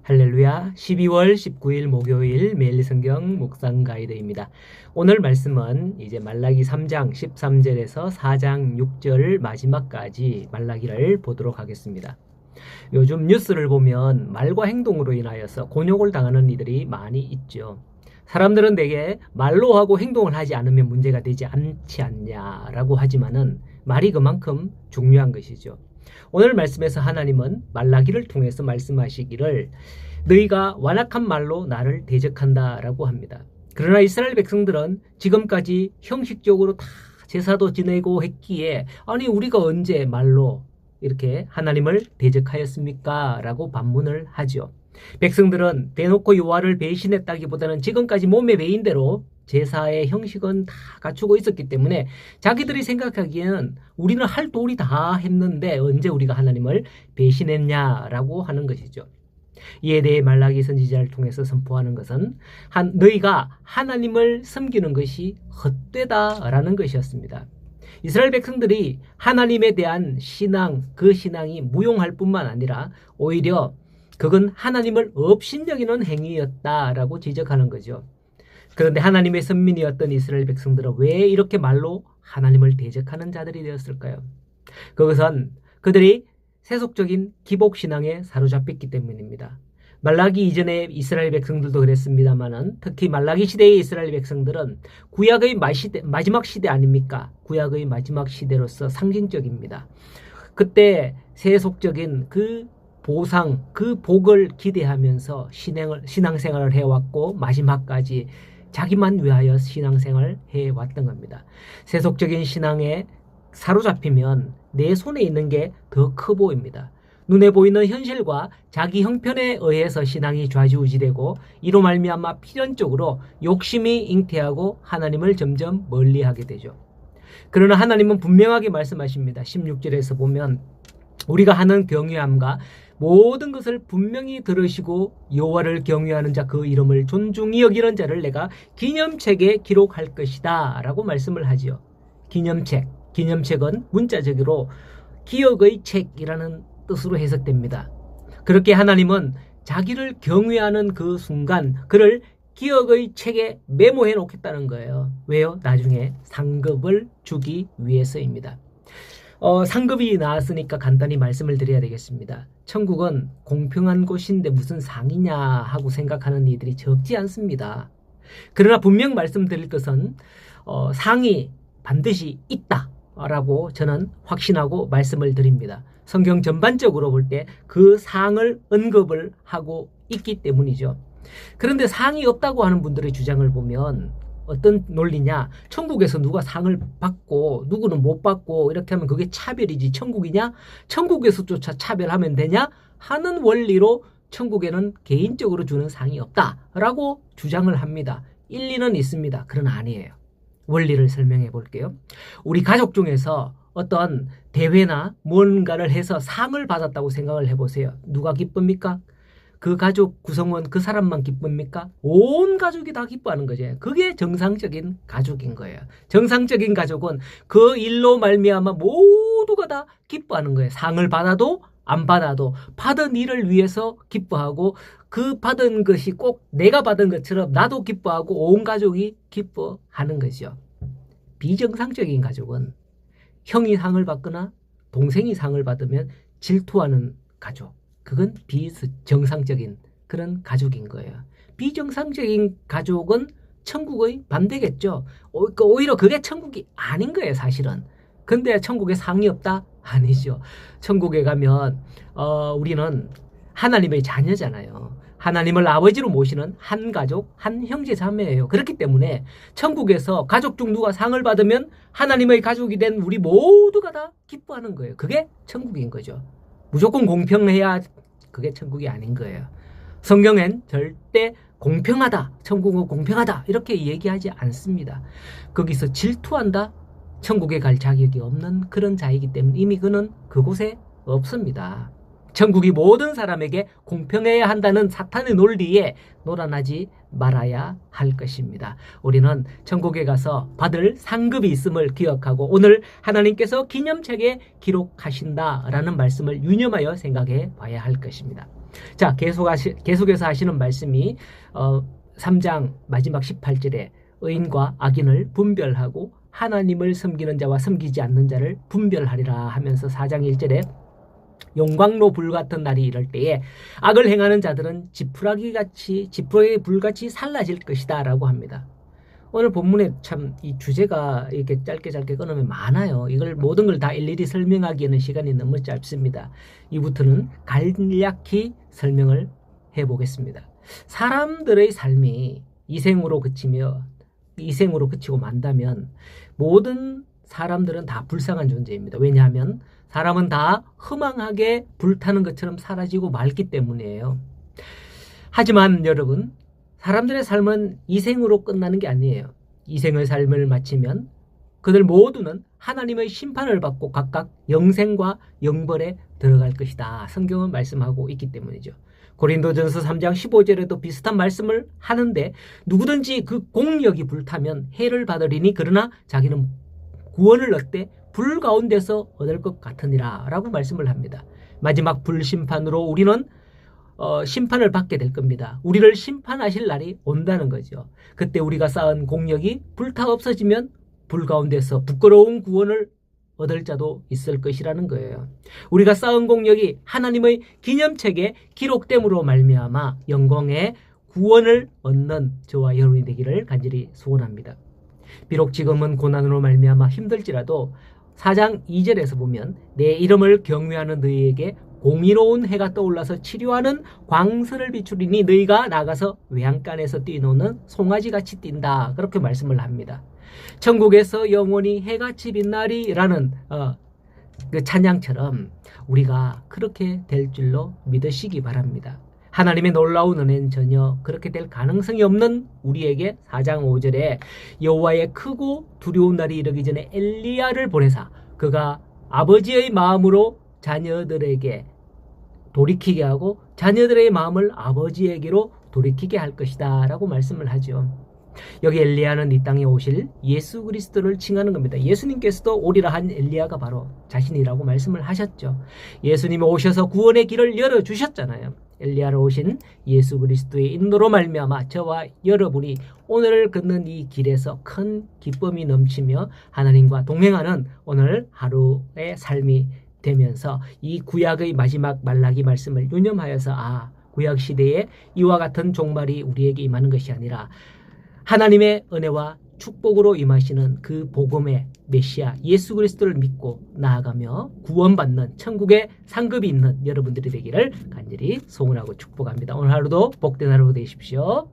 할렐루야. 12월 19일 목요일 매일 성경 묵상 가이드입니다. 오늘 말씀은 이제 말라기 3장 13절에서 4장 6절 마지막까지 말라기를 보도록 하겠습니다. 요즘 뉴스를 보면 말과 행동으로 인하여서 곤욕을 당하는 이들이 많이 있죠. 사람들은 대개 말로 하고 행동을 하지 않으면 문제가 되지 않지 않냐라고 하지만은 말이 그만큼 중요한 것이죠. 오늘 말씀에서 하나님은 말라기를 통해서 말씀하시기를 너희가 완악한 말로 나를 대적한다 라고 합니다. 그러나 이스라엘 백성들은 지금까지 형식적으로 다 제사도 지내고 했기에 아니 우리가 언제 말로 이렇게 하나님을 대적하였습니까? 라고 반문을 하죠. 백성들은 대놓고 여호와를 배신했다기보다는 지금까지 몸에 배인 대로 제사의 형식은 다 갖추고 있었기 때문에 자기들이 생각하기에는 우리는 할 도리 다 했는데 언제 우리가 하나님을 배신했냐라고 하는 것이죠. 이에 대해 말라기 선지자를 통해서 선포하는 것은 너희가 하나님을 섬기는 것이 헛되다라는 것이었습니다. 이스라엘 백성들이 하나님에 대한 신앙, 그 신앙이 무용할 뿐만 아니라 오히려 그건 하나님을 업신여기는 행위였다라고 지적하는 거죠. 그런데 하나님의 선민이었던 이스라엘 백성들은 왜 이렇게 말로 하나님을 대적하는 자들이 되었을까요? 그것은 그들이 세속적인 기복신앙에 사로잡혔기 때문입니다. 말라기 이전의 이스라엘 백성들도 그랬습니다만은 특히 말라기 시대의 이스라엘 백성들은 구약의 마지막 시대 아닙니까? 구약의 마지막 시대로서 상징적입니다. 그때 세속적인 그 보상, 그 복을 기대하면서 신앙생활을 해왔고 마지막까지 자기만 위하여 신앙생활을 해왔던 겁니다. 세속적인 신앙에 사로잡히면 내 손에 있는 게 더 커 보입니다. 눈에 보이는 현실과 자기 형편에 의해서 신앙이 좌지우지되고 이로 말미암아 필연적으로 욕심이 잉태하고 하나님을 점점 멀리하게 되죠. 그러나 하나님은 분명하게 말씀하십니다. 16절에서 보면 우리가 하는 경외함과 모든 것을 분명히 들으시고 여호와를 경외하는 자 그 이름을 존중히 여기는 자를 내가 기념책에 기록할 것이다 라고 말씀을 하지요. 기념책은 문자적으로 기억의 책이라는 뜻으로 해석됩니다. 그렇게 하나님은 자기를 경외하는 그 순간 그를 기억의 책에 메모해 놓겠다는 거예요. 왜요? 나중에 상급을 주기 위해서입니다. 상급이 나왔으니까 간단히 말씀을 드려야 되겠습니다. 천국은 공평한 곳인데 무슨 상이냐 하고 생각하는 이들이 적지 않습니다. 그러나 분명 말씀드릴 것은 상이 반드시 있다라고 저는 확신하고 말씀을 드립니다. 성경 전반적으로 볼 때 그 상을 언급을 하고 있기 때문이죠. 그런데 상이 없다고 하는 분들의 주장을 보면 어떤 논리냐? 천국에서 누가 상을 받고 누구는 못 받고 이렇게 하면 그게 차별이지 천국이냐? 천국에서조차 차별하면 되냐? 하는 원리로 천국에는 개인적으로 주는 상이 없다라고 주장을 합니다. 일리는 있습니다. 그러나 아니에요. 원리를 설명해 볼게요. 우리 가족 중에서 어떤 대회나 뭔가를 해서 상을 받았다고 생각을 해보세요. 누가 기쁩니까? 그 가족 구성원 그 사람만 기쁩니까? 온 가족이 다 기뻐하는 거죠. 그게 정상적인 가족인 거예요. 정상적인 가족은 그 일로 말미암아 모두가 다 기뻐하는 거예요. 상을 받아도 안 받아도 받은 일을 위해서 기뻐하고 그 받은 것이 꼭 내가 받은 것처럼 나도 기뻐하고 온 가족이 기뻐하는 거죠. 비정상적인 가족은 형이 상을 받거나 동생이 상을 받으면 질투하는 가족. 그건 비정상적인 그런 가족인 거예요. 비정상적인 가족은 천국의 반대겠죠. 오히려 그게 천국이 아닌 거예요, 사실은. 근데 천국에 상이 없다? 아니죠. 천국에 가면 우리는 하나님의 자녀잖아요. 하나님을 아버지로 모시는 한 가족, 한 형제 자매예요. 그렇기 때문에 천국에서 가족 중 누가 상을 받으면 하나님의 가족이 된 우리 모두가 다 기뻐하는 거예요. 그게 천국인 거죠. 무조건 공평해야 그게 천국이 아닌 거예요. 성경엔 절대 공평하다, 천국은 공평하다 이렇게 얘기하지 않습니다. 거기서 질투한다, 천국에 갈 자격이 없는 그런 자이기 때문에 이미 그는 그곳에 없습니다. 천국이 모든 사람에게 공평해야 한다는 사탄의 논리에 놀아나지 말아야 할 것입니다. 우리는 천국에 가서 받을 상급이 있음을 기억하고 오늘 하나님께서 기념책에 기록하신다라는 말씀을 유념하여 생각해 봐야 할 것입니다. 자, 계속해서 하시는 말씀이 3장 마지막 18절에 의인과 악인을 분별하고 하나님을 섬기는 자와 섬기지 않는 자를 분별하리라 하면서 4장 1절에 용광로 불같은 날이 이럴 때에 악을 행하는 자들은 지푸라기 불같이 살라질 것이다 라고 합니다. 오늘 본문에 참 이 주제가 이렇게 짧게 끊으면 많아요. 이걸 모든 걸 다 일일이 설명하기에는 시간이 너무 짧습니다. 이부터는 간략히 설명을 해보겠습니다. 사람들의 삶이 이생으로 그치고 만다면 모든 사람들은 다 불쌍한 존재입니다. 왜냐하면 사람은 다 허망하게 불타는 것처럼 사라지고 말기 때문이에요. 하지만 여러분, 사람들의 삶은 이생으로 끝나는 게 아니에요. 이생의 삶을 마치면 그들 모두는 하나님의 심판을 받고 각각 영생과 영벌에 들어갈 것이다. 성경은 말씀하고 있기 때문이죠. 고린도전서 3장 15절에도 비슷한 말씀을 하는데 누구든지 그 공력이 불타면 해를 받으리니 그러나 자기는 구원을 얻되 불 가운데서 얻을 것 같으니라 라고 말씀을 합니다. 마지막 불심판으로 우리는 심판을 받게 될 겁니다. 우리를 심판하실 날이 온다는 거죠. 그때 우리가 쌓은 공력이 불타 없어지면 불 가운데서 부끄러운 구원을 얻을 자도 있을 것이라는 거예요. 우리가 쌓은 공력이 하나님의 기념책에 기록됨으로 말미암아 영광의 구원을 얻는 저와 여러분이 되기를 간절히 소원합니다. 비록 지금은 고난으로 말미암아 힘들지라도 4장 2절에서 보면 내 이름을 경외하는 너희에게 공의로운 해가 떠올라서 치료하는 광선을 비추리니 너희가 나가서 외양간에서 뛰노는 송아지같이 뛴다. 그렇게 말씀을 합니다. 천국에서 영원히 해같이 빛나리라는 그 찬양처럼 우리가 그렇게 될 줄로 믿으시기 바랍니다. 하나님의 놀라운 은혜는 전혀 그렇게 될 가능성이 없는 우리에게 4장 5절에 여호와의 크고 두려운 날이 이르기 전에 엘리야를 보내사 그가 아버지의 마음으로 자녀들에게 돌이키게 하고 자녀들의 마음을 아버지에게로 돌이키게 할 것이다 라고 말씀을 하죠. 여기 엘리야는 이 땅에 오실 예수 그리스도를 칭하는 겁니다. 예수님께서도 오리라 한 엘리야가 바로 자신이라고 말씀을 하셨죠. 예수님이 오셔서 구원의 길을 열어주셨잖아요. 엘리야로 오신 예수 그리스도의 인도로 말미암아 저와 여러분이 오늘을 걷는 이 길에서 큰 기쁨이 넘치며 하나님과 동행하는 오늘 하루의 삶이 되면서 이 구약의 마지막 말라기 말씀을 유념하여서 구약 시대에 이와 같은 종말이 우리에게 임하는 것이 아니라 하나님의 은혜와 축복으로 임하시는 그 복음의 메시아 예수 그리스도를 믿고 나아가며 구원받는 천국의 상급이 있는 여러분들이 되기를 간절히 소원하고 축복합니다. 오늘 하루도 복된 하루 되십시오.